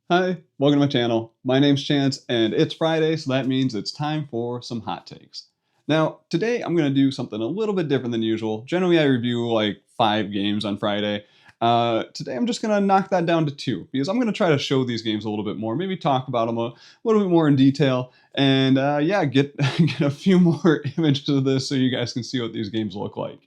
Hi, welcome to my channel. My name's Chance, and it's Friday, so that means it's time for some hot takes. Now, today I'm going to do something a little bit different than usual. Generally, I review like 5 games on Friday. Today I'm just going to knock that down to 2 because I'm going to try to show these games a little bit more, maybe talk about them a little bit more in detail, and yeah, get get a few more images of this so you guys can see what these games look like.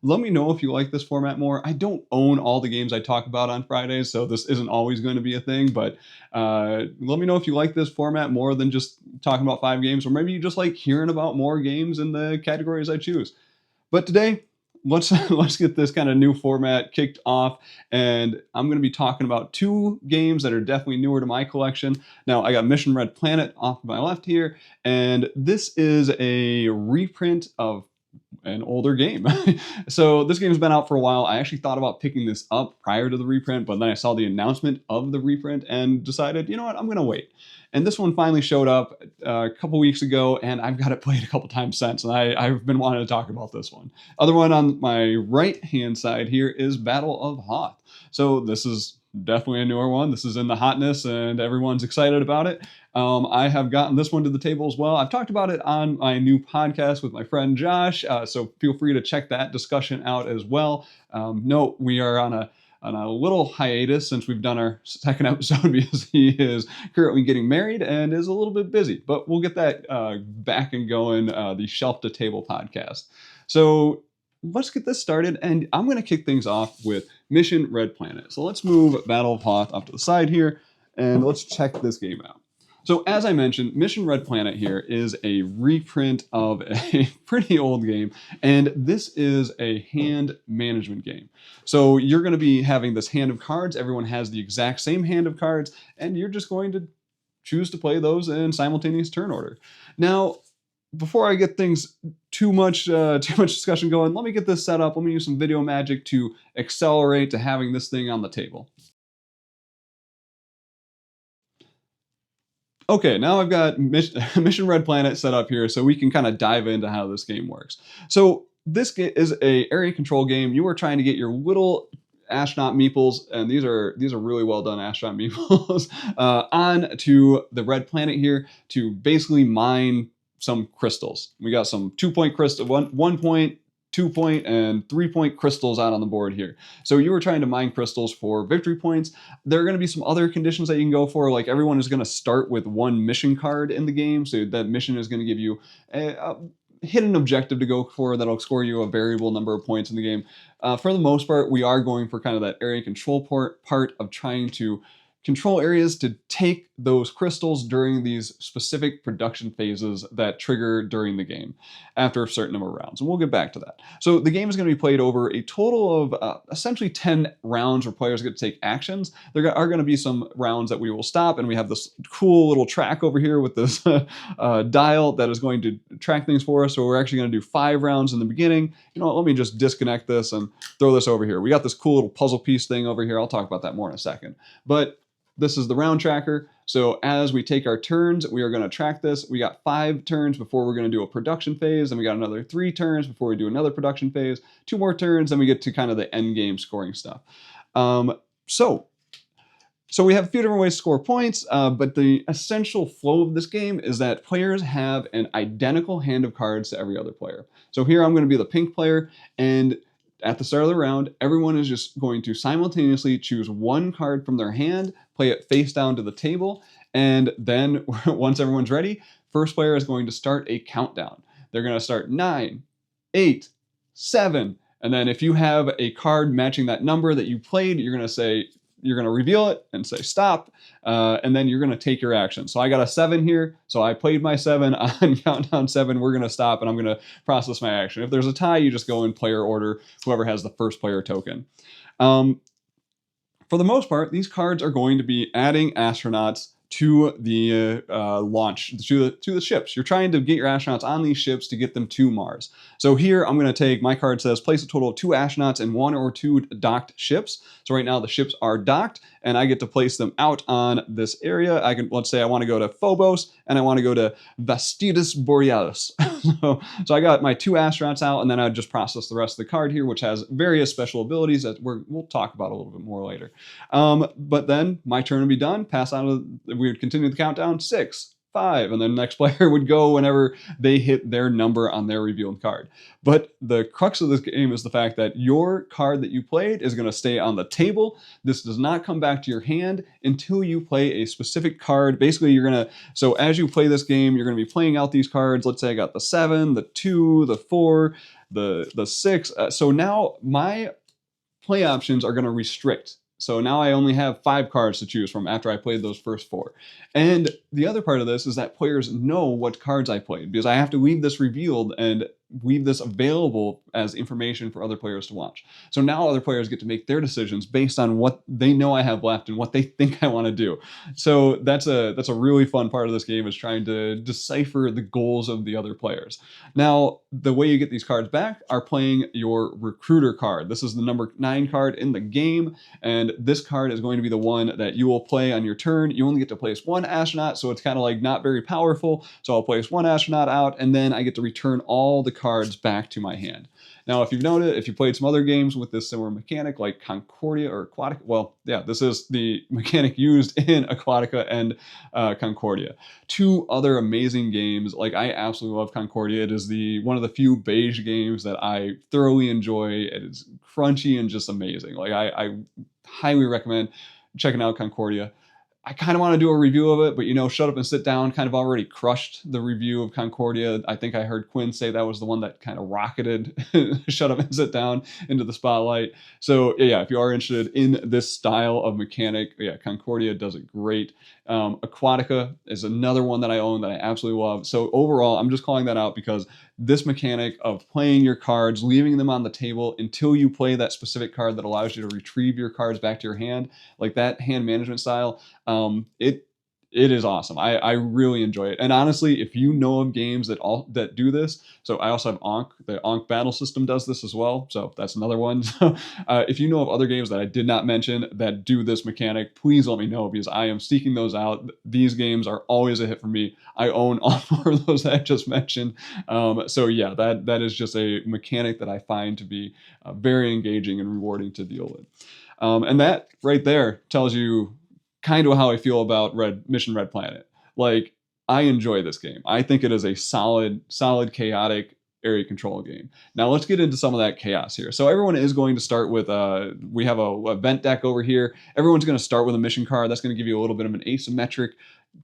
Let me know if you like this format more. I don't own all the games I talk about on Fridays, so this isn't always going to be a thing, but let me know if you like this format more than just talking about 5 games, or maybe you just like hearing about more games in the categories I choose. But today, let's let's get this kind of new format kicked off, and I'm going to be talking about 2 games that are definitely newer to my collection. Now, I got Mission Red Planet off to my left here, and this is a reprint of an older game. So this game's been out for a while. I actually thought about picking this up prior to the reprint, but then I saw the announcement of the reprint and decided, you know what, I'm going to wait. And this one finally showed up a couple weeks ago, and I've got it played a couple times since, and I've been wanting to talk about this one. Other one on my right-hand side here is Battle of Hoth. So this is definitely a newer one. This is in the hotness, and everyone's excited about it. I have gotten this one to the table as well. I've talked about it on my new podcast with my friend Josh, so feel free to check that discussion out as well. Note we are on a little hiatus since we've done our second episode because he is currently getting married and is a little bit busy. But we'll get that back and going, the Shelf to Table podcast. So let's get this started, and I'm going to kick things off with Mission Red Planet. So let's move Battle of Hoth off to the side here, and let's check this game out. So as I mentioned, Mission Red Planet here is a reprint of a pretty old game, and this is a hand management game. So you're going to be having this hand of cards. Everyone has the exact same hand of cards, and you're just going to choose to play those in simultaneous turn order. Now, before I get things too much discussion going, let me get this set up. Let me use some video magic to accelerate to having this thing on the table. Okay, now I've got Mission Red Planet set up here so we can kind of dive into how this game works. So this is a area control game. You are trying to get your little astronaut meeples, and these are really well done astronaut meeples, on to the red planet here to basically mine some crystals. We got some 2-point crystal, 1 point, 2-point, and 3-point crystals out on the board here. So you were trying to mine crystals for victory points. There are going to be some other conditions that you can go for, like everyone is going to start with 1 mission card in the game, so that mission is going to give you a hidden objective to go for that'll score you a variable number of points in the game. For the most part, we are going for kind of that area control part of trying to control areas to take those crystals during these specific production phases that trigger during the game after a certain number of rounds. And we'll get back to that. So the game is going to be played over a total of essentially 10 rounds where players get to take actions. There are going to be some rounds that we will stop, and we have this cool little track over here with this dial that is going to track things for us. So we're actually going to do 5 rounds in the beginning. You know what, let me just disconnect this and throw this over here. We got this cool little puzzle piece thing over here. I'll talk about that more in a second. But this is the round tracker. So as we take our turns, we are going to track this. We got 5 turns before we're going to do a production phase. Then we got another 3 turns before we do another production phase. 2 more turns, then we get to kind of the end game scoring stuff. So we have a few different ways to score points, but the essential flow of this game is that players have an identical hand of cards to every other player. So here I'm going to be the pink player, and at the start of the round, everyone is just going to simultaneously choose 1 card from their hand, play it face down to the table, and then once everyone's ready, first player is going to start a countdown. They're going to start 9, 8, 7, and then if you have a card matching that number that you played, you're going to reveal it and say stop, and then you're going to take your action. So I got a 7 here, so I played my 7 on countdown 7. We're going to stop, and I'm going to process my action. If there's a tie, you just go in player order, whoever has the first player token. For the most part, these cards are going to be adding astronauts to the launch, to the ships. You're trying to get your astronauts on these ships to get them to Mars. So here I'm going to take, my card says place a total of 2 astronauts in 1 or 2 docked ships. So right now the ships are docked, and I get to place them out on this area. I can, let's say I want to go to Phobos and I want to go to Vastidus Borealis. so I got my 2 astronauts out, and then I just process the rest of the card here, which has various special abilities that we'll talk about a little bit more later. But then my turn would be done, pass out of, we would continue the countdown, 6, 5, and then the next player would go whenever they hit their number on their revealed card. But the crux of this game is the fact that your card that you played is going to stay on the table. This does not come back to your hand until you play a specific card. Basically, you're going to, so as you play this game, you're going to be playing out these cards. Let's say I got the 7, the 2, the 4, the 6. So now my play options are going to restrict. So now I only have 5 cards to choose from after I played those first 4. And the other part of this is that players know what cards I played, because I have to leave this revealed and leave this available as information for other players to watch. So now other players get to make their decisions based on what they know I have left and what they think I want to do. So that's a really fun part of this game, is trying to decipher the goals of the other players. Now, the way you get these cards back are playing your recruiter card. This is the number 9 card in the game, and this card is going to be the one that you will play on your turn. You only get to place 1 astronaut, so it's kind of like not very powerful. So I'll place 1 astronaut out, and then I get to return all the cards back to my hand. Now, if you've noted, if you played some other games with this similar mechanic like Concordia or Aquatica, well, yeah, this is the mechanic used in Aquatica and Concordia. 2 other amazing games. Like, I absolutely love Concordia. It is one of the few beige games that I thoroughly enjoy. It is crunchy and just amazing. Like, I highly recommend checking out Concordia. I kind of want to do a review of it, but Shut Up and Sit Down kind of already crushed the review of Concordia. I think I heard Quinn say that was the one that kind of rocketed Shut Up and Sit Down into the spotlight. So yeah, if you are interested in this style of mechanic, yeah, Concordia does it great. Aquatica is another one that I own that I absolutely love. So overall, I'm just calling that out because this mechanic of playing your cards, leaving them on the table until you play that specific card that allows you to retrieve your cards back to your hand, like that hand management style, it is awesome. I really enjoy it. And honestly, if you know of games that do this, so I also have Ankh. The Ankh battle system does this as well. So that's another one. So if you know of other games that I did not mention that do this mechanic, please let me know, because I am seeking those out. These games are always a hit for me. I own all 4 of those that I just mentioned. So yeah, that is just a mechanic that I find to be very engaging and rewarding to deal with. And that right there tells you kind of how I feel about Mission Red Planet. Like, I enjoy this game. I think it is a solid, chaotic area control game. Now let's get into some of that chaos here. So everyone is going to start with, we have a event deck over here. Everyone's going to start with a mission card. That's going to give you a little bit of an asymmetric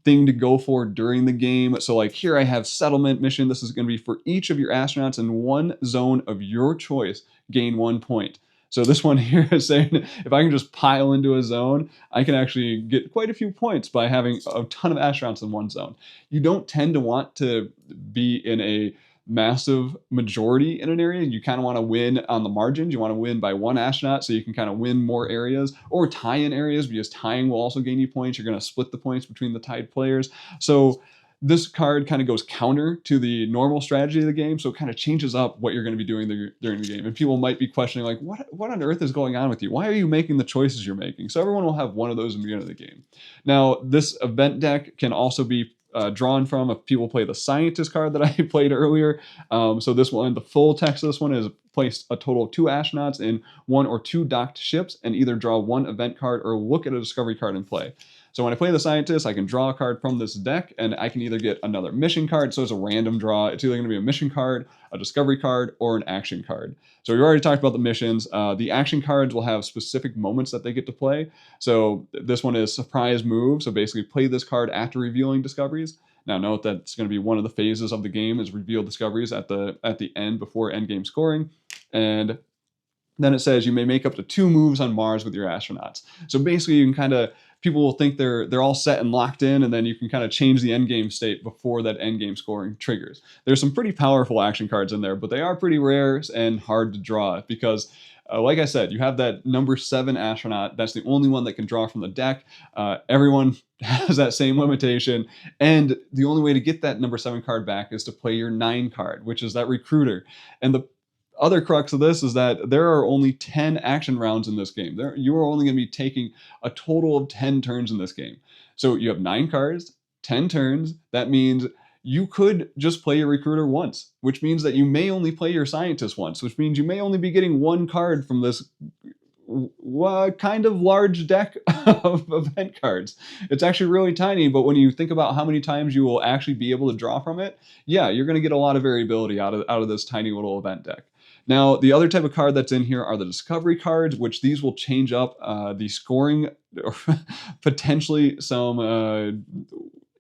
thing to go for during the game. So like here I have settlement mission. This is going to be for each of your astronauts in one zone of your choice, gain 1 point. So this one here is saying if I can just pile into a zone, I can actually get quite a few points by having a ton of astronauts in one zone. You don't tend to want to be in a massive majority in an area. You kind of want to win on the margins. You want to win by 1 astronaut so you can kind of win more areas, or tie in areas, because tying will also gain you points. You're going to split the points between the tied players. So this card kind of goes counter to the normal strategy of the game, so it kind of changes up what you're going to be doing during the game. And people might be questioning, like, what on earth is going on with you? Why are you making the choices you're making? So everyone will have one of those in the beginning of the game. Now, this event deck can also be drawn from if people play the Scientist card that I played earlier. So this one, the full text of this one is place a total of 2 astronauts in 1 or 2 docked ships and either draw 1 event card or look at a discovery card in play. So when I play the Scientist, I can draw a card from this deck, and I can either get another mission card, so it's a random draw. It's either going to be a mission card, a discovery card, or an action card. So we already talked about the missions. The action cards will have specific moments that they get to play. So this one is surprise move. So basically play this card after revealing discoveries. Now note that it's going to be one of the phases of the game is reveal discoveries at the end before end game scoring. And then it says you may make up to 2 moves on Mars with your astronauts. So basically you can kind of, people will think they're all set and locked in, and then you can kind of change the end game state before that end game scoring triggers. There's some pretty powerful action cards in there, but they are pretty rare and hard to draw because, like I said, you have that number 7 astronaut. That's the only one that can draw from the deck. Everyone has that same limitation, and the only way to get that number 7 card back is to play your 9 card, which is that recruiter. And the other crux of this is that there are only 10 action rounds in this game. You are only going to be taking a total of 10 turns in this game. So you have 9 cards, 10 turns. That means you could just play your recruiter once, which means that you may only play your scientist once, which means you may only be getting 1 card from this kind of large deck of event cards. It's actually really tiny, but when you think about how many times you will actually be able to draw from it, yeah, you're going to get a lot of variability out of this tiny little event deck. Now, the other type of card that's in here are the discovery cards, which these will change up the scoring or potentially some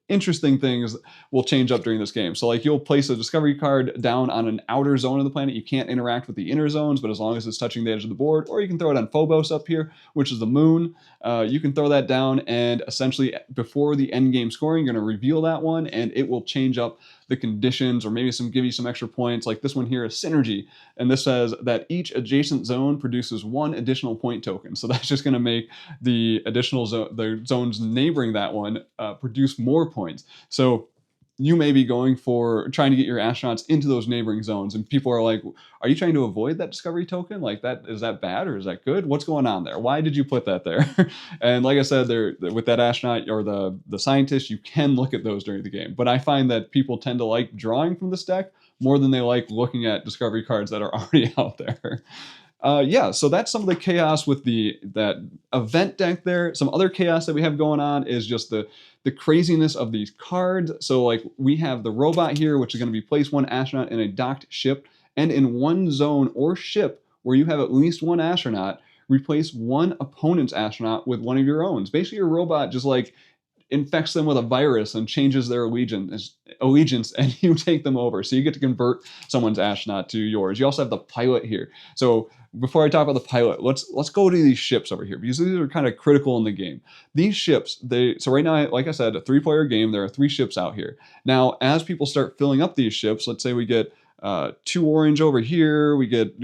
interesting things will change up during this game. So like you'll place a discovery card down on an outer zone of the planet. You can't interact with the inner zones, but as long as it's touching the edge of the board, or you can throw it on Phobos up here, which is the moon. You can throw that down, and essentially before the end game scoring, you're going to reveal that one, and it will change up the conditions, or maybe give you some extra points. Like this one here is synergy, and this says that each adjacent zone produces 1 additional point token. So that's just going to make the additional the zones neighboring that one produce more points. So you may be going for trying to get your astronauts into those neighboring zones, and people are like, are you trying to avoid that discovery token? Like, that is that bad or is that good? What's going on there? Why did you put that there? And like I said, there with that astronaut or the scientist, you can look at those during the game. But I find that people tend to like drawing from this deck more than they like looking at discovery cards that are already out there. Yeah, so that's some of the chaos with that event deck there. Some other chaos that we have going on is just the craziness of these cards. So like we have the robot here, which is going to be place 1 astronaut in a docked ship, and in 1 zone or ship where you have at least 1 astronaut, replace 1 opponent's astronaut with 1 of your own. Basically, your robot just like infects them with a virus and changes their allegiance, and you take them over. So you get to convert someone's astronaut to yours. You also have the pilot here. So before I talk about the pilot, let's go to these ships over here, because these are kind of critical in the game. These ships, so right now, like I said, a 3-player game, there are 3 ships out here. Now, as people start filling up these ships, let's say we get 2 orange over here, we get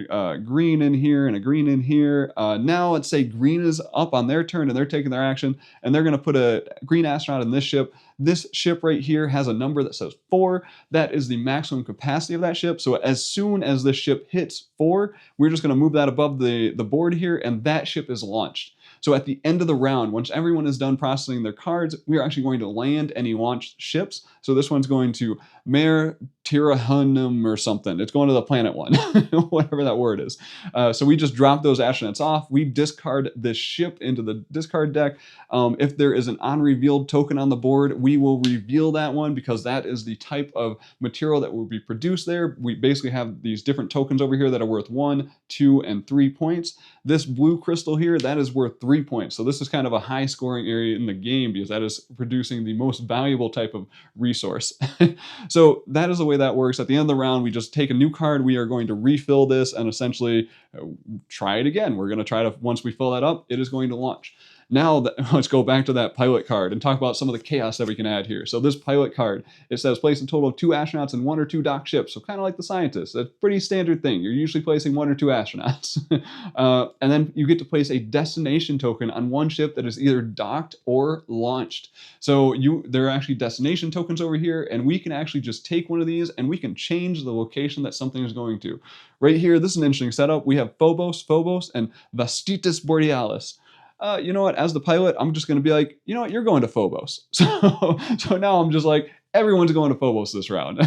green in here and a green in here. Now let's say green is up on their turn and they're taking their action, and they're going to put a green astronaut in this ship. This ship right here has a number that says 4. That is the maximum capacity of that ship. So as soon as this ship hits 4, we're just going to move that above the board here, and that ship is launched. So at the end of the round, once everyone is done processing their cards, we are actually going to land any launched ships. So this one's going to Mare Tirahunum or something. It's going to the planet one, whatever that word is. So we just drop those astronauts off. We discard this ship into the discard deck. If there is an unrevealed token on the board, we will reveal that one, because that is the type of material that will be produced there. We basically have these different tokens over here that are worth 1, 2, and 3 points. This blue crystal here, that is worth 3 points. So this is kind of a high scoring area in the game, because that is producing the most valuable type of resource. So that is the way that works. At the end of the round, we just take a new card. We are going to refill this and essentially try it again. We're going to try to, once we fill that up, it is going to launch. Now, let's go back to that pilot card and talk about some of the chaos that we can add here. So this pilot card, it says place a total of 2 astronauts in 1 or 2 docked ships. So kind of like the scientist. That's a pretty standard thing. You're usually placing 1 or 2 astronauts. And then you get to place a destination token on 1 ship that is either docked or launched. So there are actually destination tokens over here, and we can actually just take one of these and we can change the location that something is going to. Right here, this is an interesting setup. We have Phobos, and Vastitis Borealis. You know what, as the pilot, I'm just going to be like, you know what, you're going to Phobos. So now I'm just like, everyone's going to Phobos this round.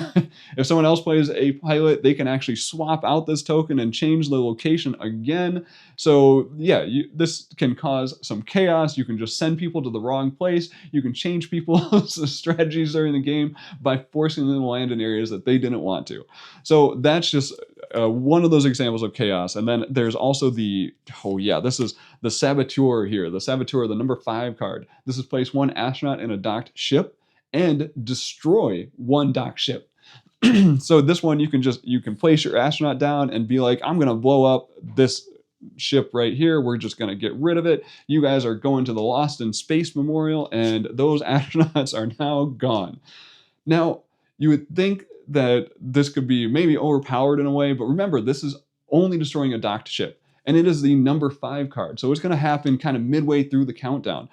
If someone else plays a pilot, they can actually swap out this token and change the location again. So yeah, this can cause some chaos. You can just send people to the wrong place. You can change people's strategies during the game by forcing them to land in areas that they didn't want to. So that's just one of those examples of chaos. And then there's also this is the Saboteur here. The Saboteur, the number 5 card. This is place 1 astronaut in a docked ship and destroy 1 docked ship. So this one, you can place your astronaut down and be like, I'm going to blow up this ship right here. We're just going to get rid of it. You guys are going to the Lost in Space Memorial, and those astronauts are now gone. Now, you would think that this could be maybe overpowered in a way, but remember, this is only destroying a docked ship, and it is the number 5 card. So it's going to happen kind of midway through the countdown.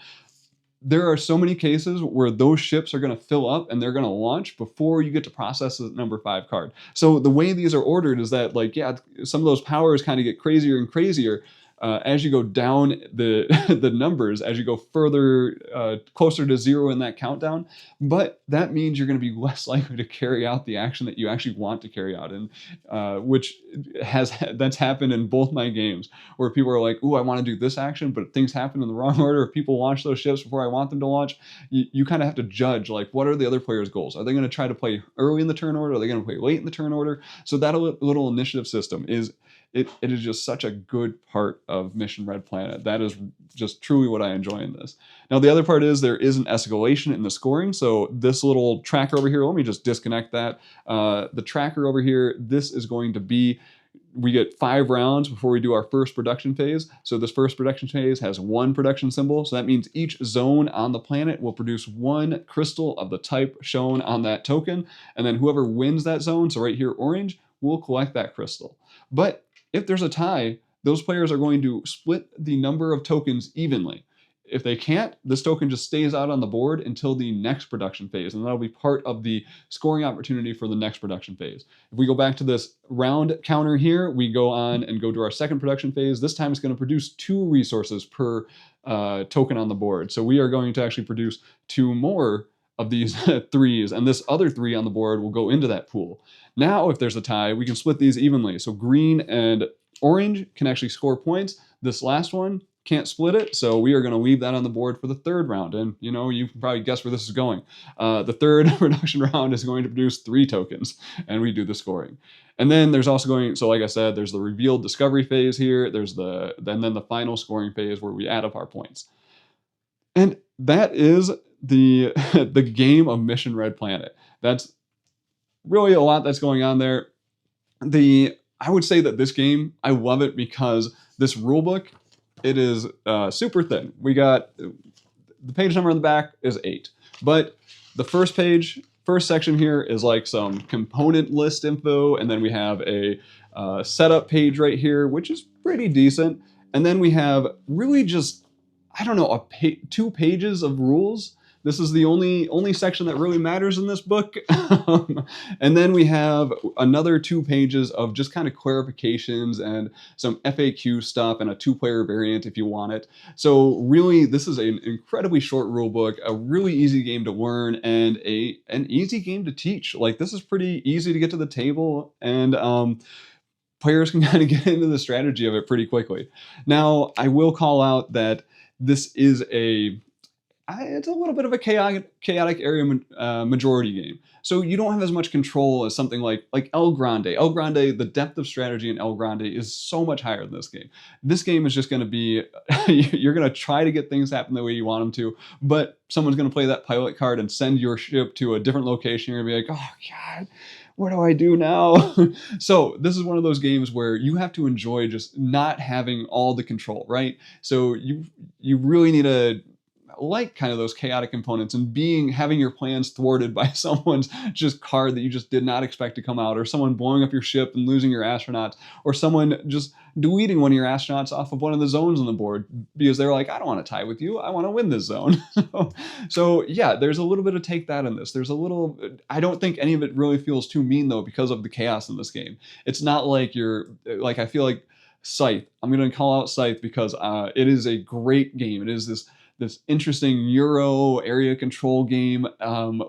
there are so many cases where those ships are going to fill up and they're going to launch before you get to process the number 5 card. So the way these are ordered is that, like, yeah, some of those powers kind of get crazier and crazier as you go down the the numbers, as you go further closer to 0 in that countdown. But that means you're going to be less likely to carry out the action that you actually want to carry out, and which that's happened in both my games, where people are like, "Ooh, I want to do this action," but things happen in the wrong order. If people launch those ships before I want them to launch, you kind of have to judge, like, what are the other players' goals? Are they going to try to play early in the turn order? Are they going to play late in the turn order? So that little initiative system is it is just such a good part of Mission Red Planet. That is just truly what I enjoy in this. Now, the other part is there is an escalation in the scoring. So this little tracker over here, let me just disconnect that. The tracker over here, this is going to be, we get 5 rounds before we do our first production phase. So this first production phase has 1 production symbol. So that means each zone on the planet will produce 1 crystal of the type shown on that token. And then whoever wins that zone, so right here, orange, will collect that crystal. But if there's a tie, those players are going to split the number of tokens evenly. If they can't, this token just stays out on the board until the next production phase, and that'll be part of the scoring opportunity for the next production phase. If we go back to this round counter here, we go on and go to our second production phase. This time it's going to produce 2 resources per token on the board. So we are going to actually produce 2 more of these 3s, and this other 3 on the board will go into that pool. Now, if there's a tie, we can split these evenly. So green and orange can actually score points. This last one can't split it, so we are going to leave that on the board for the 3rd round. And you know, you can probably guess where this is going. The 3rd production round is going to produce 3 tokens, and we do the scoring. And then there's also going, so like I said, there's the revealed discovery phase here. There's then the final scoring phase where we add up our points. And that is the the game of Mission Red Planet. That's really a lot that's going on there. I would say that this game, I love it because this rulebook, it is super thin. We got the page number on the back is 8, but the first section here is like some component list info, and then we have a setup page right here, which is pretty decent, and then we have really just, I don't know, 2 pages of rules. This is the only section that really matters in this book. And then we have another 2 pages of just kind of clarifications and some FAQ stuff and a 2-player variant if you want it. So really, this is an incredibly short rule book, a really easy game to learn, and an easy game to teach. Like, this is pretty easy to get to the table, and players can kind of get into the strategy of it pretty quickly. Now, I will call out that this is it's a little bit of a chaotic area majority game. So you don't have as much control as something like El Grande. El Grande, the depth of strategy in El Grande is so much higher than this game. This game is just going to be, you're going to try to get things happen the way you want them to, but someone's going to play that pilot card and send your ship to a different location. You're going to be like, oh God, what do I do now? So this is one of those games where you have to enjoy just not having all the control, right? So you really need to like kind of those chaotic components, and having your plans thwarted by someone's just card that you just did not expect to come out, or someone blowing up your ship and losing your astronauts, or someone just deleting one of your astronauts off of one of the zones on the board because they're like, I don't want to tie with you, I want to win this zone. So yeah, there's a little bit of take that in this. I don't think any of it really feels too mean though, because of the chaos in this game. It's not like I feel like Scythe. I'm going to call out Scythe because it is a great game. It is this interesting Euro area control game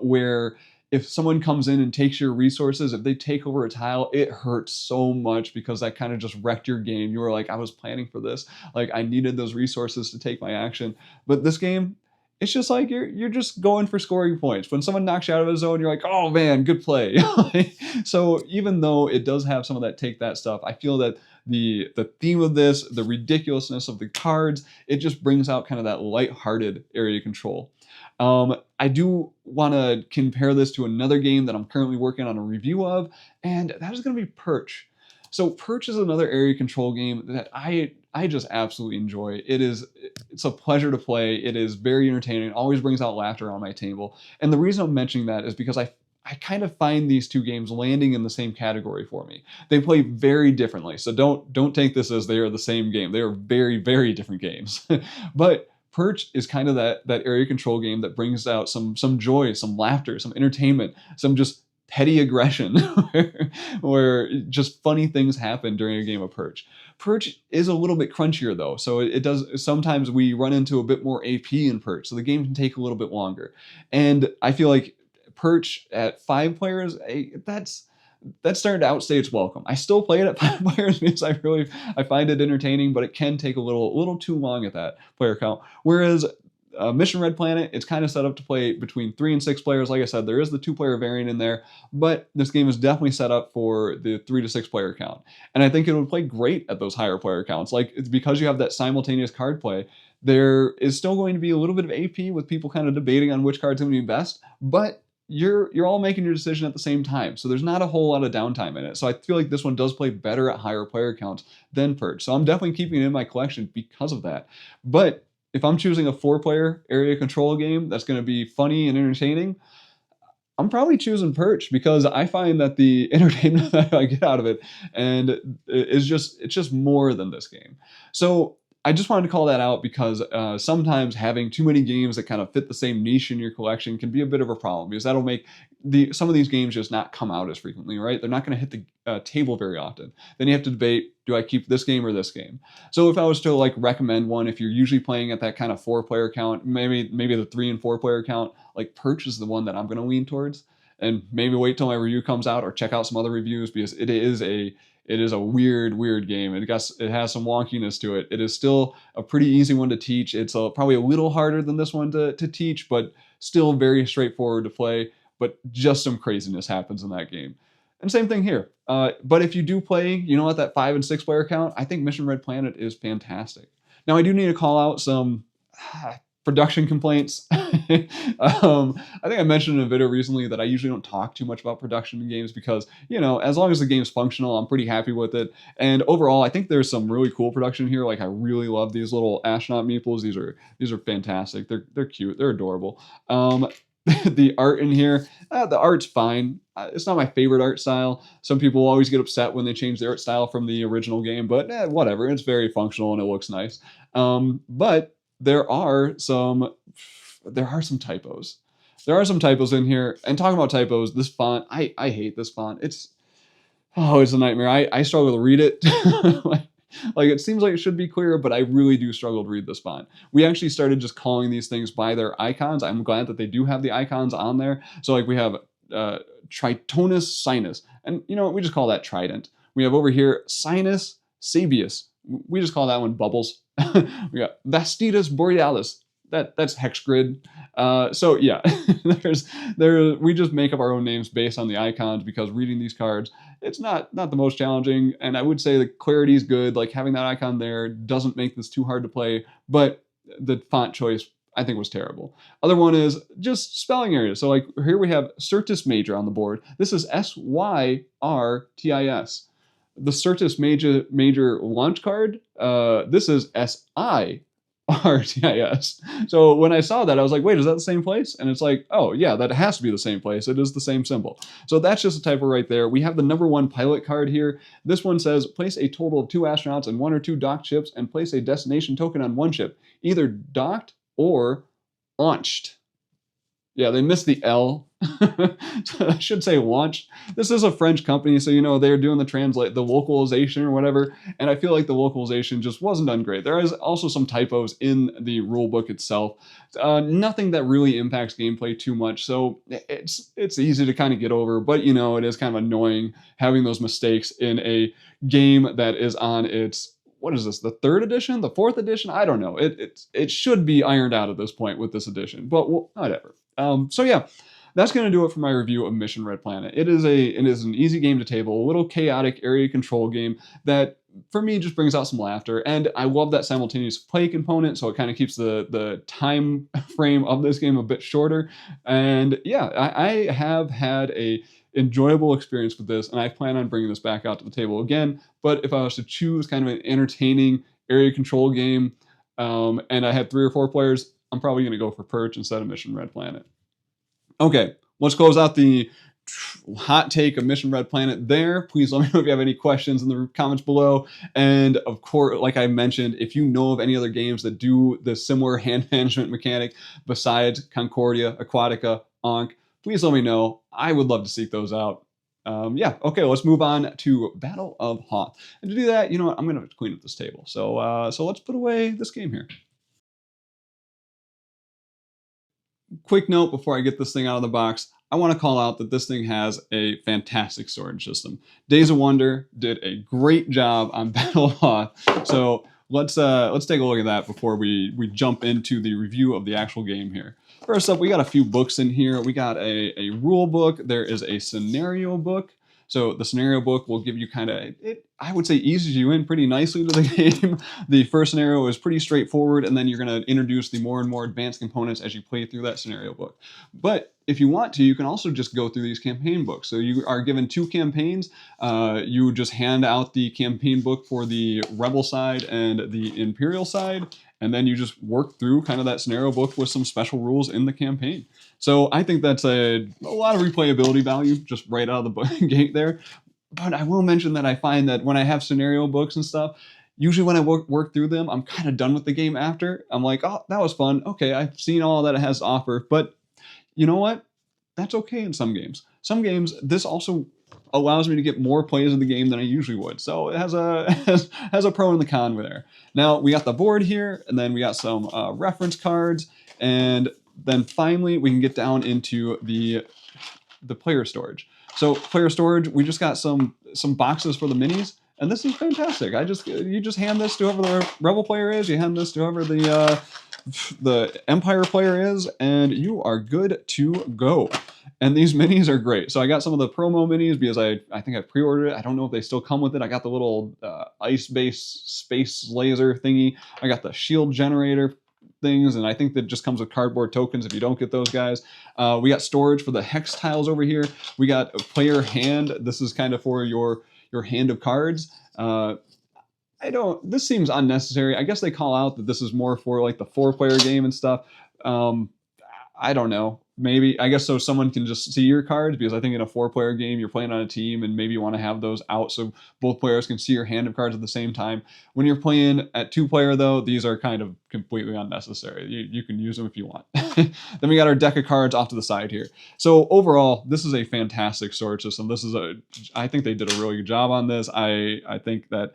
where if someone comes in and takes your resources, if they take over a tile, it hurts so much because that kind of just wrecked your game. You were like, I was planning for this. Like, I needed those resources to take my action. But this game, it's just like you're just going for scoring points. When someone knocks you out of a zone, you're like, oh man, good play. So even though it does have some of that take that stuff, I feel that the theme of this, the ridiculousness of the cards, it just brings out kind of that lighthearted area control. I do want to compare this to another game that I'm currently working on a review of, and that is going to be Perch. So Perch is another area control game that I just absolutely enjoy. It's a pleasure to play. It is very entertaining. It always brings out laughter on my table. And the reason I'm mentioning that is because I kind of find these 2 games landing in the same category for me. They play very differently. So don't take this as they are the same game. They are very, very different games. But Perch is kind of that area control game that brings out some joy, some laughter, some entertainment, some just petty aggression where just funny things happen during a game of Perch. Perch is a little bit crunchier though, so it does sometimes we run into a bit more AP in Perch, so the game can take a little bit longer. And I feel like Perch at 5 players, that's starting to outstay its welcome. I still play it at 5 players because I find it entertaining, but it can take a little too long at that player count. Whereas Mission Red Planet, it's kind of set up to play between 3 and 6 players. Like I said, there is the 2 player variant in there, but this game is definitely set up for the 3 to 6 player count. And I think it would play great at those higher player counts. Like, it's because you have that simultaneous card play, there is still going to be a little bit of AP with people kind of debating on which card's going to be best, but you're all making your decision at the same time. So there's not a whole lot of downtime in it. So I feel like this one does play better at higher player counts than Purge. So I'm definitely keeping it in my collection because of that. But if I'm choosing a 4 player area control game that's going to be funny and entertaining, I'm probably choosing Perch because I find that the entertainment that I get out of it and it's just more than this game. So I just wanted to call that out because sometimes having too many games that kind of fit the same niche in your collection can be a bit of a problem because that'll make some of these games just not come out as frequently, right? They're not going to hit the table very often. Then you have to debate, do I keep this game or this game? So if I was to like recommend one, if you're usually playing at that kind of 4 player count, maybe the 3 and 4 player count, like Perch is the one that I'm going to lean towards. And maybe wait till my review comes out or check out some other reviews because it is a weird game. It has some wonkiness to it. It is still a pretty easy one to teach. It's probably a little harder than this one to teach, but still very straightforward to play. But just some craziness happens in that game. And same thing here. But if you do play, at that 5 and 6 player count, I think Mission Red Planet is fantastic. Now I do need to call out some production complaints. I think I mentioned in a video recently that I usually don't talk too much about production in games because, as long as the game's functional, I'm pretty happy with it. And overall, I think there's some really cool production here. Like, I really love these little astronaut meeples. These are fantastic. They're cute. They're adorable. The art in here, the art's fine. It's not my favorite art style. Some people always get upset when they change the art style from the original game, but whatever. It's very functional and it looks nice. But there are some typos. There are some typos in here. And talking about typos, this font, I hate this font. It's a nightmare. I struggle to read it. Like it seems like it should be clear, but I really do struggle to read this font. We actually started just calling these things by their icons. I'm glad that they do have the icons on there. So like we have Tritonus sinus, and we just call that Trident. We have over here Sinus Sabius. We just call that one Bubbles. We got Vastitas Borealis. That's hex grid. So yeah, we just make up our own names based on the icons because reading these cards, it's not the most challenging. And I would say the clarity is good. Like having that icon there doesn't make this too hard to play, but the font choice I think was terrible. Other one is just spelling errors. So like here we have Syrtis Major on the board. This is Syrtis. The Syrtis Major launch card, this is SIRTIS. So when I saw that, I was like, wait, is that the same place? And it's like, oh yeah, that has to be the same place. It is the same symbol. So that's just a typo right there. We have the #1 pilot card here. This one says, place a total of 2 astronauts and 1 or 2 docked ships and place a destination token on 1 ship, either docked or launched. Yeah, they missed the L. So I should say launched. This is a French company, so they're doing the localization or whatever, and I feel like the localization just wasn't done great. There is also some typos in the rulebook itself. Nothing that really impacts gameplay too much, so it's easy to kind of get over, but it is kind of annoying having those mistakes in a game that is on its, what is this, the 3rd edition, the 4th edition? I don't know. It should be ironed out at this point with this edition, but whatever. So yeah, that's going to do it for my review of Mission Red Planet. It is an easy game to table, a little chaotic area control game that for me just brings out some laughter, and I love that simultaneous play component, so it kind of keeps the time frame of this game a bit shorter. And yeah, I have had a enjoyable experience with this, and I plan on bringing this back out to the table again. But if I was to choose kind of an entertaining area control game, and I had 3 or 4 players, I'm probably going to go for Perch instead of Mission Red Planet. Okay, let's close out the hot take of Mission Red Planet there. Please let me know if you have any questions in the comments below. And of course, like I mentioned, if you know of any other games that do the similar hand management mechanic besides Concordia, Aquatica, Ankh, please let me know. I would love to seek those out. Yeah, okay, let's move on to Battle of Hoth. And to do that, you know what, I'm going to clean up this table. So let's put away this game here. Quick note before I get this thing out of the box, I want to call out that this thing has a fantastic storage system. Days of Wonder did a great job on Battle of Hoth. So let's take a look at that before we jump into the review of the actual game here. First up, we got a few books in here. We got a rule book. There is a scenario book. So the scenario book will give you kind of, I would say, eases you in pretty nicely to the game. The first scenario is pretty straightforward, and then you're going to introduce the more and more advanced components as you play through that scenario book. But if you want to, you can also just go through these campaign books. So you are given 2 campaigns. You just hand out the campaign book for the Rebel side and the Imperial side, and then you just work through kind of that scenario book with some special rules in the campaign. So I think that's a lot of replayability value just right out of the gate there. But I will mention that I find that when I have scenario books and stuff, usually when I work through them, I'm kind of done with the game after. I'm like, oh, that was fun. Okay, I've seen all that it has to offer. But you know what? That's okay in some games. Some games, this also allows me to get more plays of the game than I usually would. So it has a has a pro and the con there. Now we got the board here, and then we got some reference cards, and then finally we can get down into the player storage. So player storage, we just got some boxes for the minis, and this is fantastic. You just hand this to whoever the Rebel player is, you hand this to whoever the Empire player is, and you are good to go. And these minis are great. So I got some of the promo minis because I think I pre-ordered it. I don't know if they still come with it. I got the little ice-based space laser thingy. I got the shield generator things, and I think that just comes with cardboard tokens if you don't get those guys. We got storage for the hex tiles over here. We got a player hand. This is kind of for your hand of cards. This seems unnecessary. I guess they call out that this is more for like the 4-player game and stuff. I don't know. Maybe, I guess so someone can just see your cards, because I think in a 4-player game, you're playing on a team and maybe you want to have those out so both players can see your hand of cards at the same time. When you're playing at 2-player though, these are kind of completely unnecessary. You can use them if you want. Then we got our deck of cards off to the side here. So overall, this is a fantastic storage system. I think they did a really good job on this. I think that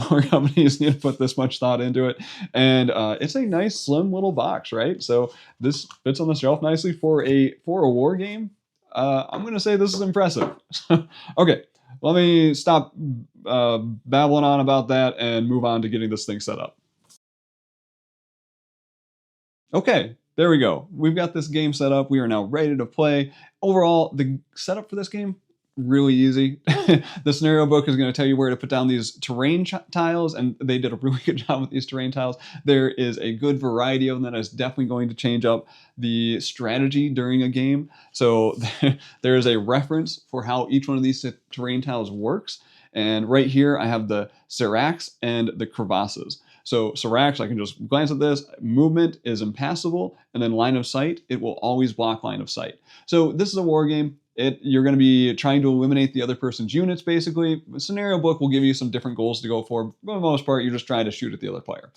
more companies need to put this much thought into it, and it's a nice slim little box, right? So this fits on the shelf nicely for a war game. I'm gonna say this is impressive. Okay, let me stop babbling on about that and move on to getting this thing set up. Okay, there we go. We've got this game set up. We are now ready to play. Overall, the setup for this game, really easy. The scenario book is going to tell you where to put down these terrain tiles, and they did a really good job with these terrain tiles. There is a good variety of them that is definitely going to change up the strategy during a game. So there is a reference for how each one of these terrain tiles works. And right here, I have the seracs and the crevasses. So seracs, I can just glance at this. Movement is impassable, and then line of sight, it will always block line of sight. So this is a war game. You're going to be trying to eliminate the other person's units, basically. The scenario book will give you some different goals to go for. For the most part, you're just trying to shoot at the other player.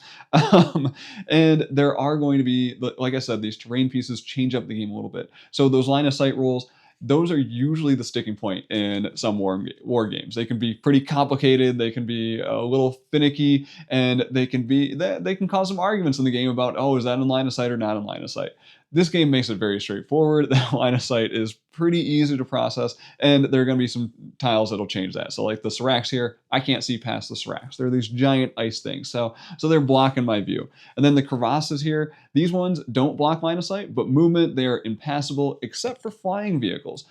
And there are going to be, like I said, these terrain pieces change up the game a little bit. So those line of sight rules, those are usually the sticking point in some war games. They can be pretty complicated, they can be a little finicky, and they can cause some arguments in the game about, oh, is that in line of sight or not in line of sight? This game makes it very straightforward. The line of sight is pretty easy to process, and there are going to be some tiles that'll change that. So like the seracs here, I can't see past the seracs. They're these giant ice things, so they're blocking my view. And then the crevasses here, these ones don't block line of sight, but movement, they are impassable except for flying vehicles.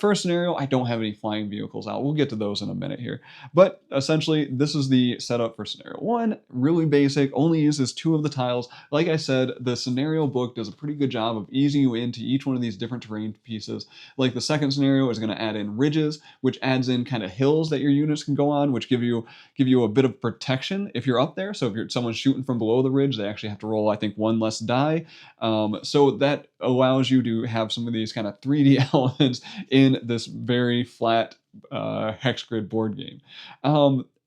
First scenario, I don't have any flying vehicles out. We'll get to those in a minute here. But essentially, this is the setup for scenario 1. Really basic, only uses 2 of the tiles. Like I said, the scenario book does a pretty good job of easing you into each one of these different terrain pieces. Like the second scenario is going to add in ridges, which adds in kind of hills that your units can go on, which give you a bit of protection if you're up there. So if someone's shooting from below the ridge, they actually have to roll, I think, one less die. So that allows you to have some of these kind of 3D elements in this very flat hex grid board game.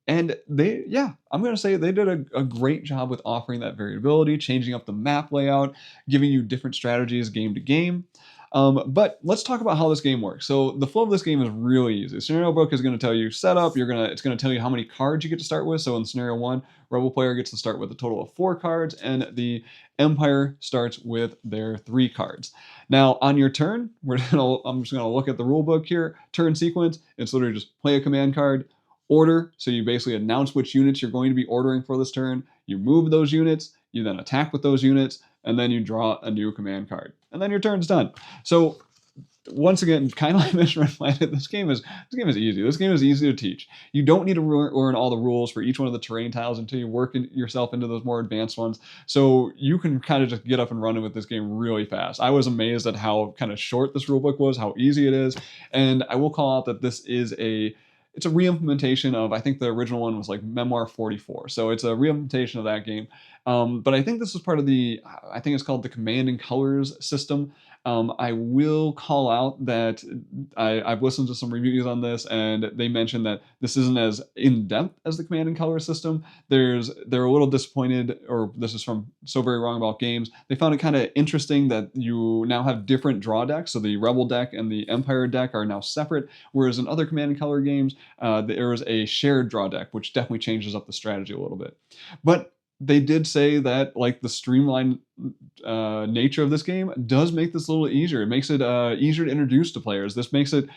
And I'm going to say they did a great job with offering that variability, changing up the map layout, giving you different strategies game to game. But let's talk about how this game works. So the flow of this game is really easy. The scenario book is going to tell you setup. It's going to tell you how many cards you get to start with. So in scenario 1, Rebel player gets to start with a total of 4 cards, and the Empire starts with their 3 cards. Now on your turn, I'm just going to look at the rule book here. Turn sequence. It's literally just play a command card. Order, so you basically announce which units you're going to be ordering for this turn. You move those units, you then attack with those units, and then you draw a new command card. And then your turn's done. So once again, kind of like Mission Planet, this game is easy. This game is easy to teach. You don't need to learn all the rules for each one of the terrain tiles until you work yourself into those more advanced ones. So you can kind of just get up and running with this game really fast. I was amazed at how kind of short this rulebook was, how easy it is. And I will call out that this is it's a re-implementation of, I think the original one was like Memoir 44. So it's a re-implementation of that game. But I think this is part of I think it's called the Command and Colors system. I will call out that I've listened to some reviews on this, and they mentioned that this isn't as in-depth as the Command and Color system. They're a little disappointed, or this is from So Very Wrong About Games. They found it kind of interesting that you now have different draw decks. So the Rebel deck and the Empire deck are now separate, whereas in other Command and Color games, there is a shared draw deck, which definitely changes up the strategy a little bit. But they did say that like the streamlined nature of this game does make this a little easier. It makes it easier to introduce to players. This makes it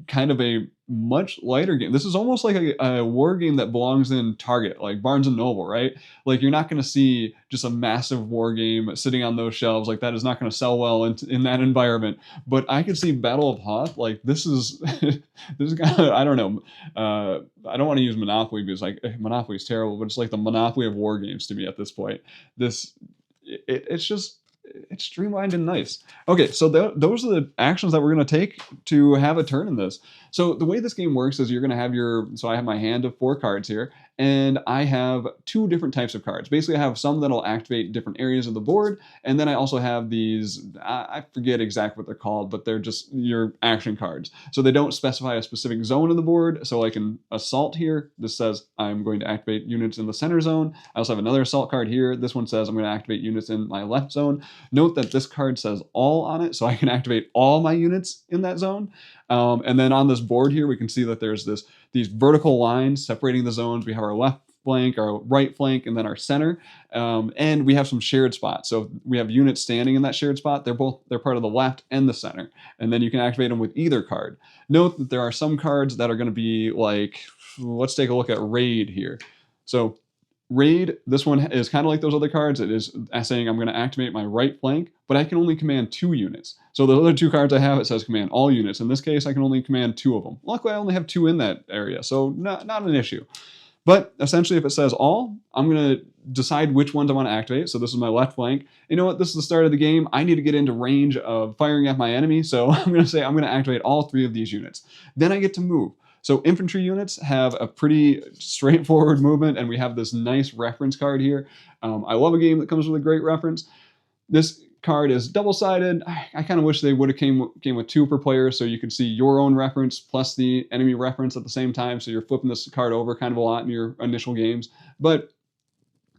kind of a much lighter game. This is almost like a war game that belongs in Target, like Barnes and Noble, right? Like you're not going to see just a massive war game sitting on those shelves. Like that is not going to sell well in that environment. But I could see Battle of Hoth. Like this is this is kind of, I don't know. I don't want to use Monopoly because like Monopoly is terrible, but it's like the Monopoly of war games to me at this point. It's streamlined and nice. Okay, so those are the actions that we're going to take to have a turn in this. So the way this game works is you're going to have so I have my hand of 4 cards here, and I have 2 different types of cards. Basically, I have some that'll activate different areas of the board, and then I also have these, I forget exactly what they're called, but they're just your action cards. So they don't specify a specific zone of the board. So like in Assault here, this says I'm going to activate units in the center zone. I also have another Assault card here. This one says I'm going to activate units in my left zone. Note that this card says all on it, so I can activate all my units in that zone. And then on this board here, we can see that there's these vertical lines separating the zones. We have our left flank, our right flank, and then our center. And we have some shared spots. So we have units standing in that shared spot. They're part of the left and the center. And then you can activate them with either card. Note that there are some cards that are going to be like, let's take a look at Raid here. So Raid, this one is kind of like those other cards. It is saying I'm going to activate my right flank, but I can only command 2 units. So the other 2 cards I have, it says command all units. In this case, I can only command 2 of them. Luckily, I only have 2 in that area, so not an issue. But essentially, if it says all, I'm going to decide which ones I want to activate. So this is my left flank. You know what? This is the start of the game. I need to get into range of firing at my enemy. So I'm going to say I'm going to activate all 3 of these units. Then I get to move. So infantry units have a pretty straightforward movement, and we have this nice reference card here. I love a game that comes with a great reference. This card is double-sided. I kind of wish they would have came with 2 per player, so you could see your own reference plus the enemy reference at the same time, so you're flipping this card over kind of a lot in your initial games. But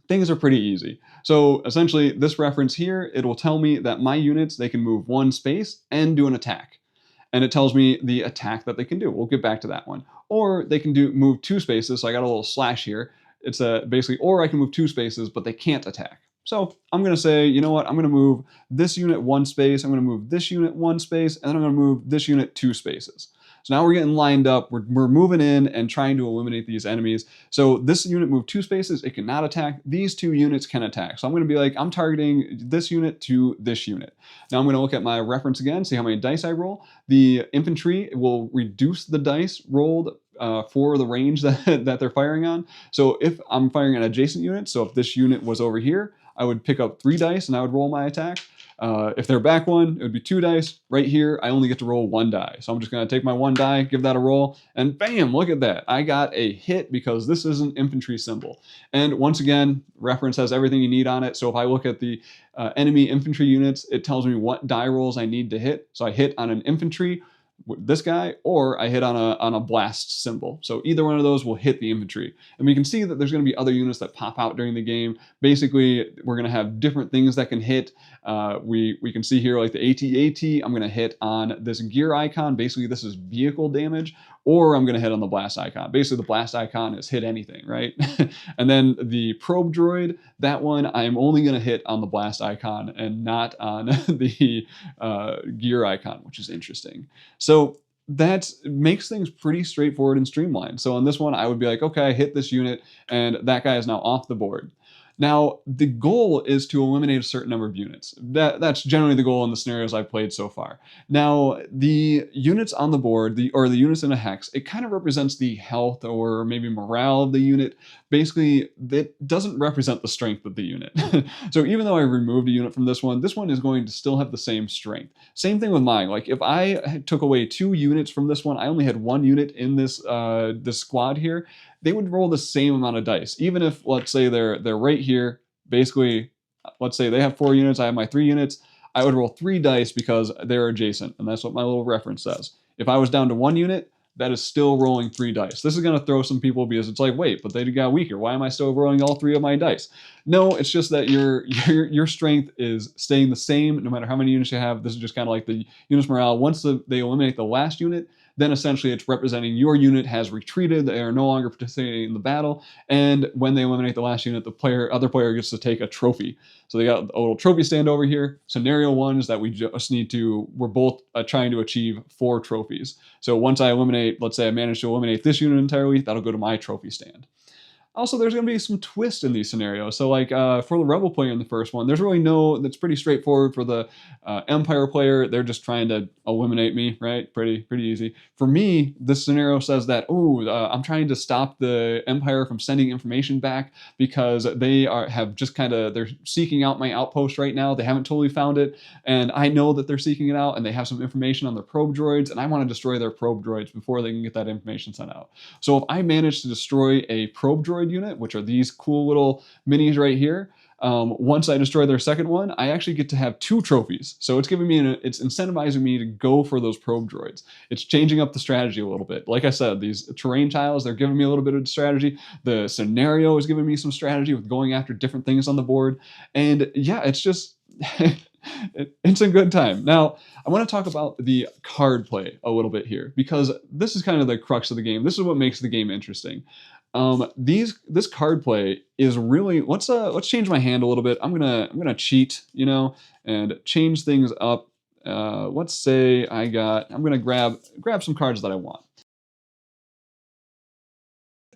things are pretty easy. So essentially, this reference here, it will tell me that my units, they can move 1 space and do an attack. And it tells me the attack that they can do. We'll get back to that one. Or they can move 2 spaces. So I got a little slash here. It's basically, or I can move 2 spaces, but they can't attack. So I'm going to say, you know what? I'm going to move this unit 1 space. I'm going to move this unit 1 space. And then I'm going to move this unit 2 spaces. So now we're getting lined up. We're moving in and trying to eliminate these enemies. So this unit moved 2 spaces. It cannot attack. These 2 units can attack. So I'm going to be like, I'm targeting this unit to this unit. Now I'm going to look at my reference again, see how many dice I roll. The infantry will reduce the dice rolled for the range that they're firing on. So if I'm firing an adjacent unit, so if this unit was over here, I would pick up 3 dice and I would roll my attack. If they're back one, it would be 2 dice. Right here, I only get to roll 1 die. So I'm just going to take my 1 die, give that a roll, and bam, look at that. I got a hit because this is an infantry symbol. And once again, reference has everything you need on it. So if I look at the enemy infantry units, it tells me what die rolls I need to hit. So I hit on an infantry, this guy, or I hit on a blast symbol. So either one of those will hit the infantry. And we can see that there's going to be other units that pop out during the game. Basically, we're going to have different things that can hit. We can see here like the AT-AT, I'm going to hit on this gear icon. Basically, this is vehicle damage, or I'm going to hit on the blast icon. Basically, the blast icon is hit anything, right? And then the probe droid, that one, I'm only going to hit on the blast icon and not on the gear icon, which is interesting. So that makes things pretty straightforward and streamlined. So on this one, I would be like, okay, I hit this unit, and that guy is now off the board. Now, the goal is to eliminate a certain number of units. That's generally the goal in the scenarios I've played so far. Now, the units on the board, or the units in a hex, it kind of represents the health or maybe morale of the unit. Basically, it doesn't represent the strength of the unit. So even though I removed a unit from this one is going to still have the same strength. Same thing with mine. Like if I took away 2 units from this one, I only had 1 unit in this squad here, they would roll the same amount of dice. Even if, let's say, they're right here, basically, let's say they have 4 units, I have my 3 units, I would roll 3 dice because they're adjacent, and that's what my little reference says. If I was down to 1 unit, that is still rolling 3 dice. This is going to throw some people because it's like, wait, but they got weaker. Why am I still rolling all 3 of my dice? No, it's just that your strength is staying the same no matter how many units you have. This is just kind of like the unit's morale. Once they eliminate the last unit, then essentially it's representing your unit has retreated, they are no longer participating in the battle, and when they eliminate the last unit, the other player gets to take a trophy. So they got a little trophy stand over here. Scenario 1 is that we're both trying to achieve 4 trophies. So once I eliminate, let's say I manage to eliminate this unit entirely, that'll go to my trophy stand. Also, there's going to be some twist in these scenarios. So like for the Rebel player in the first one, there's really that's pretty straightforward. For the Empire player, they're just trying to eliminate me, right? Pretty easy. For me, this scenario says that, I'm trying to stop the Empire from sending information back because they're seeking out my outpost right now. They haven't totally found it, and I know that they're seeking it out, and they have some information on their probe droids, and I want to destroy their probe droids before they can get that information sent out. So if I manage to destroy a probe droid unit, which are these cool little minis right here, once I destroy their second one, I actually get to have 2 trophies. So it's it's incentivizing me to go for those probe droids. It's changing up the strategy a little bit. Like I said, these terrain tiles, they're giving me a little bit of strategy. The scenario is giving me some strategy with going after different things on the board. And yeah, it's just... it's a good time. Now, I want to talk about the card play a little bit here, because this is kind of the crux of the game. This is what makes the game interesting. This card play is really, let's change my hand a little bit. I'm gonna cheat, and change things up. Let's say I'm gonna grab some cards that I want.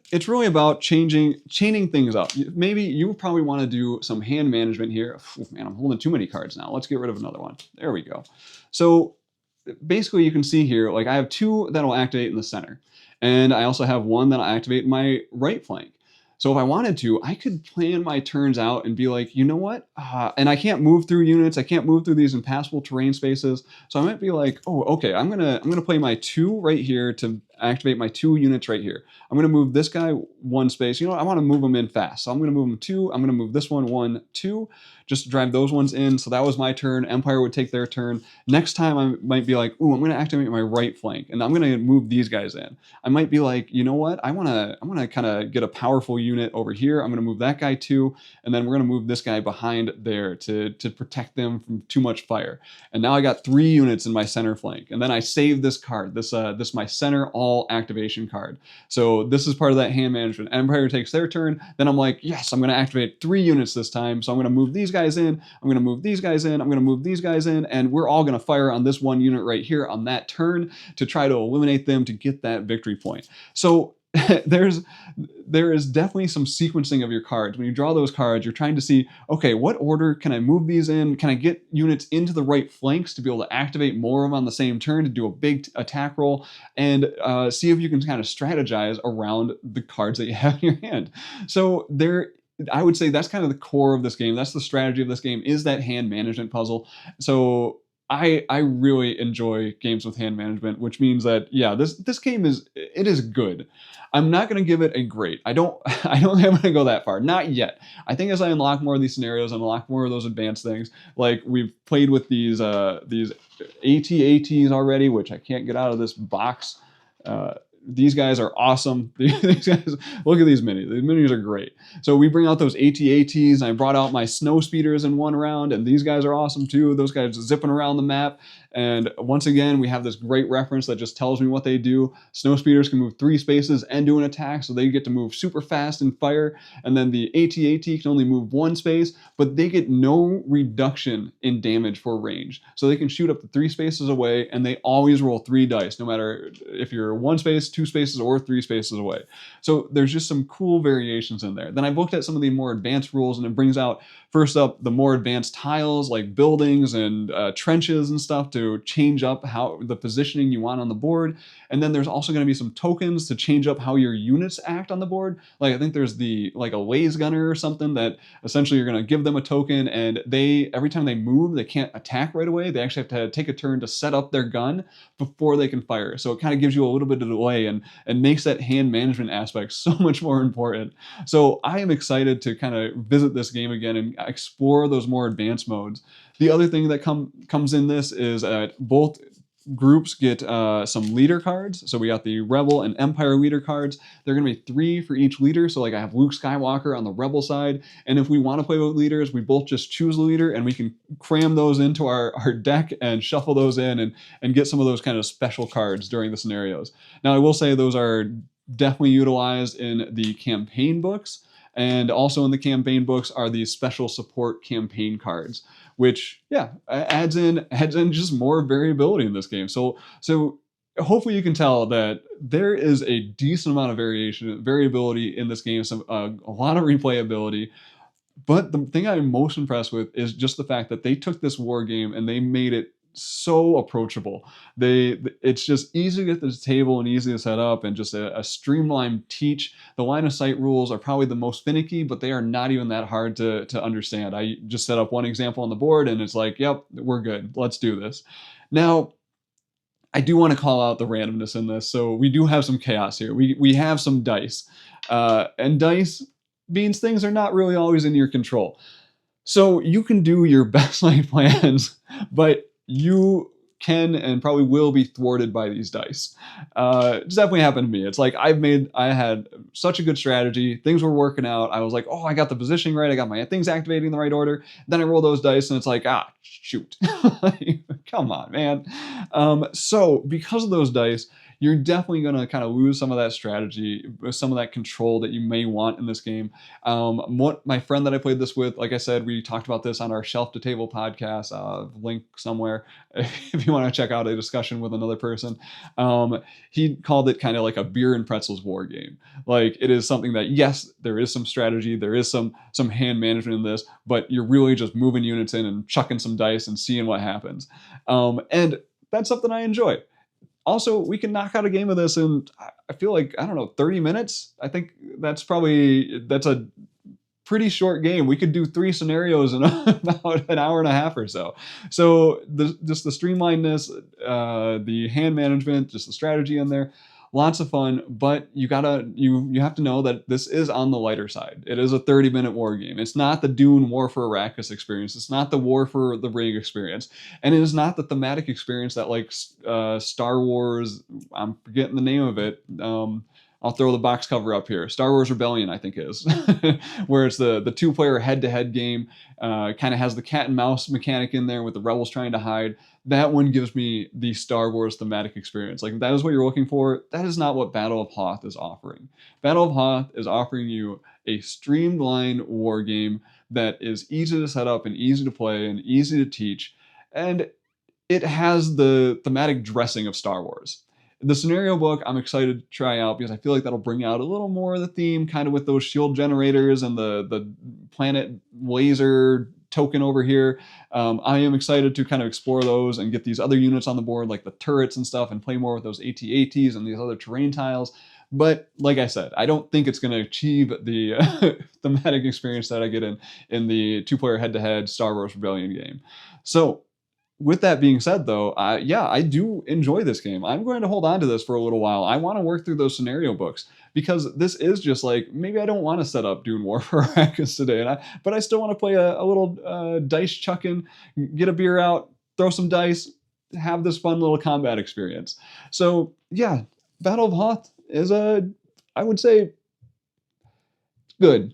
It's really about chaining things up. Maybe you probably want to do some hand management here. Man, I'm holding too many cards now. Let's get rid of another one. There we go. So basically you can see here, like I have 2 that'll activate in the center. And I also have 1 that'll activate in my right flank. So if I wanted to, I could plan my turns out and be like, you know what? And I can't move through units. I can't move through these impassable terrain spaces. So I might be like, oh, okay, I'm gonna play my 2 right here to activate my 2 units right here. I'm gonna move this guy 1 space. I want to move him in fast. So I'm gonna move him 2. I'm gonna move this one 1, 2, just to drive those ones in. So that was my turn. Empire would take their turn. Next time I might be like, I'm gonna activate my right flank, and I'm gonna move these guys in. I might be like, you know what? I wanna kind of get a powerful unit over here. I'm gonna move that guy too, and then we're gonna move this guy behind there to protect them from too much fire. And now I got 3 units in my center flank, and then I save this card. This my center all activation card. So this is part of that hand management. Empire takes their turn. Then I'm like, yes, I'm gonna activate 3 units this time. So I'm gonna move these guys in. I'm gonna move these guys in. I'm gonna move these guys in, and we're all gonna fire on this 1 unit right here on that turn to try to eliminate them to get that victory point. So there is definitely some sequencing of your cards. When you draw those cards, you're trying to see, okay, what order can I move these in? Can I get units into the right flanks to be able to activate more of them on the same turn to do a big attack roll, and see if you can kind of strategize around the cards that you have in your hand. So there I would say that's kind of the core of this game. That's the strategy of this game, is that hand management puzzle. So I really enjoy games with hand management, which means that yeah, this game is good. I'm not going to give it a great. I don't think I'm going to go that far. Not yet. I think as I unlock more of these scenarios and unlock more of those advanced things, like we've played with these AT-ATs already, which I can't get out of this box. These guys are awesome. These guys, look at these minis. These minis are great. So we bring out those AT-ATs, and I brought out my snow speeders in one round, and these guys are awesome too. Those guys are zipping around the map. And once again, we have this great reference that just tells me what they do. Snow speeders can move 3 spaces and do an attack, so they get to move super fast and fire. And then the AT-AT can only move 1 space, but they get no reduction in damage for range. So they can shoot up to 3 spaces away, and they always roll 3 dice, no matter if you're 1 space, 2 spaces, or 3 spaces away. So there's just some cool variations in there. Then I've looked at some of the more advanced rules, and it brings out, first up, the more advanced tiles like buildings and trenches and stuff to change up how the positioning you want on the board. And then there's also going to be some tokens to change up how your units act on the board. Like I think there's like a laser gunner or something that essentially you're going to give them a token, and every time they move, they can't attack right away. They actually have to take a turn to set up their gun before they can fire. So it kind of gives you a little bit of delay and makes that hand management aspect so much more important. So I am excited to kind of visit this game again and explore those more advanced modes. The other thing that comes in this is both groups get some leader cards. So we got the Rebel and Empire leader cards. They're going to be 3 for each leader. So like I have Luke Skywalker on the Rebel side. And if we want to play with leaders, we both just choose a leader and we can cram those into our deck and shuffle those in and get some of those kind of special cards during the scenarios. Now I will say those are definitely utilized in the campaign books. And also in the campaign books are these special support campaign cards, which yeah, adds in just more variability in this game. So hopefully you can tell that there is a decent amount of variability in this game, a lot of replayability. But the thing I'm most impressed with is just the fact that they took this war game and they made it so approachable. It's just easy to get to the table and easy to set up, and just a streamlined teach. The line of sight rules are probably the most finicky, but they are not even that hard to understand. I just set up one example on the board and it's like, yep, we're good. Let's do this. Now, I do want to call out the randomness in this. So we do have some chaos here. We have some dice. And dice means things are not really always in your control. So you can do your best laid plans, but you can and probably will be thwarted by these dice. It's definitely happened to me. It's like I had such a good strategy. Things were working out. I was like, oh, I got the positioning right. I got my things activating in the right order. Then I roll those dice and it's like, shoot. Come on, man. So because of those dice, you're definitely going to kind of lose some of that strategy, some of that control that you may want in this game. What my friend that I played this with, like I said, we talked about this on our Shelf to Table podcast, link somewhere if you want to check out a discussion with another person. He called it kind of like a beer and pretzels war game. Like it is something that, yes, there is some strategy, there is some hand management in this, but you're really just moving units in and chucking some dice and seeing what happens. And that's something I enjoy. Also, we can knock out a game of this in, I feel like, I don't know, 30 minutes. I think that's a pretty short game. We could do 3 scenarios in about an hour and a half or so. So just the streamlinedness, the hand management, just the strategy in there, lots of fun. But you have to know that this is on the lighter side. It is a 30-minute war game. It's not the Dune War for Arrakis experience. It's not the War for the Ring experience, and it is not the thematic experience that like Star Wars. I'm forgetting the name of it. I'll throw the box cover up here. Star Wars Rebellion, I think is, where it's the 2-player head-to-head game. Kind of has the cat and mouse mechanic in there with the rebels trying to hide. That one gives me the Star Wars thematic experience. Like if that is what you're looking for, that is not what Battle of Hoth is offering. Battle of Hoth is offering you a streamlined war game that is easy to set up and easy to play and easy to teach. And it has the thematic dressing of Star Wars. The scenario book, I'm excited to try out because I feel like that'll bring out a little more of the theme, kind of with those shield generators and the planet laser token over here. I am excited to kind of explore those and get these other units on the board, like the turrets and stuff, and play more with those AT-ATs and these other terrain tiles. But like I said, I don't think it's going to achieve the thematic experience that I get in the two-player head-to-head Star Wars Rebellion game. So with that being said, though, yeah, I do enjoy this game. I'm going to hold on to this for a little while. I want to work through those scenario books because this is just like maybe I don't want to set up Dune War for Arrakis today, but I still want to play a little dice chucking, get a beer out, throw some dice, have this fun little combat experience. So yeah, Battle of Hoth is I would say good.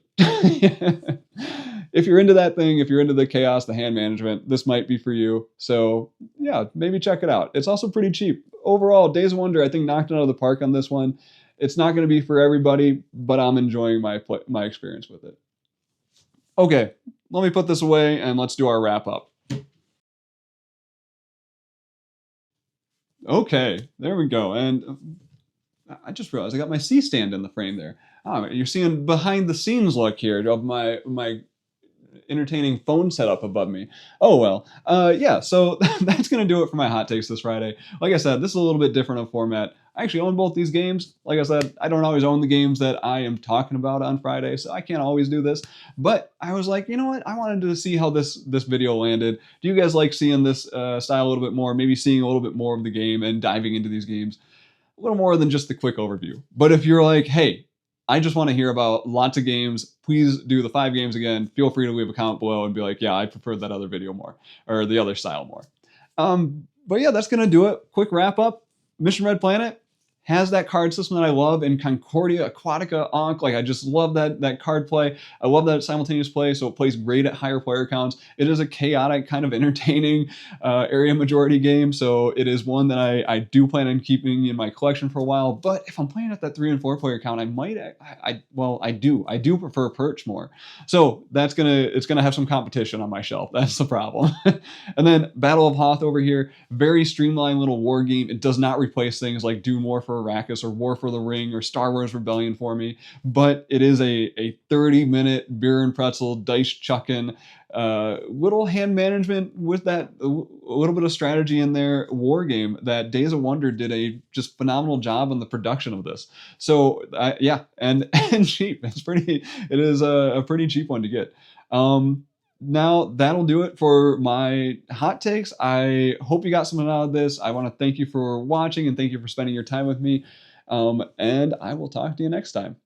If you're into that thing, if you're into the chaos, the hand management, this might be for you. So yeah, maybe check it out. It's also pretty cheap. Overall, Days of Wonder, I think, knocked it out of the park on this one. It's not going to be for everybody, but I'm enjoying my experience with it. Okay, let me put this away and let's do our wrap up. Okay, there we go. And I just realized I got my C stand in the frame there. Oh, you're seeing behind the scenes look here of my entertaining phone setup above me. Oh well. Yeah, so that's gonna do it for my hot takes this Friday. Like I said, this is a little bit different of format. I actually own both these games. Like I said, I don't always own the games that I am talking about on Friday, so I can't always do this. But I was like, you know what? I wanted to see how this video landed. Do you guys like seeing this style a little bit more? Maybe seeing a little bit more of the game and diving into these games a little more than just the quick overview. But if you're like, hey, I just want to hear about lots of games, please do the 5 games again. Feel free to leave a comment below and be like, yeah, I prefer that other video more or the other style more. But yeah, that's going to do it. Quick wrap up. Mission Red Planet has that card system that I love in Concordia, Aquatica, Ankh. Like I just love that card play. I love that simultaneous play, so it plays great at higher player counts. It is a chaotic, kind of entertaining area majority game, so it is one that I do plan on keeping in my collection for a while. But if I'm playing at that 3 and 4 player count, I might, I do prefer Perch more. So it's gonna have some competition on my shelf. That's the problem. And then Battle of Hoth over here, very streamlined little war game. It does not replace things like Dune War for Arrakis or War for the Ring or Star Wars Rebellion for me, but it is a 30-minute beer and pretzel dice chucking, little hand management with that a little bit of strategy in there war game that Days of Wonder did a just phenomenal job on the production of this. So yeah, and and cheap. It is a pretty cheap one to get. Now that'll do it for my hot takes. I hope you got something out of this. I want to thank you for watching and thank you for spending your time with me. And I will talk to you next time.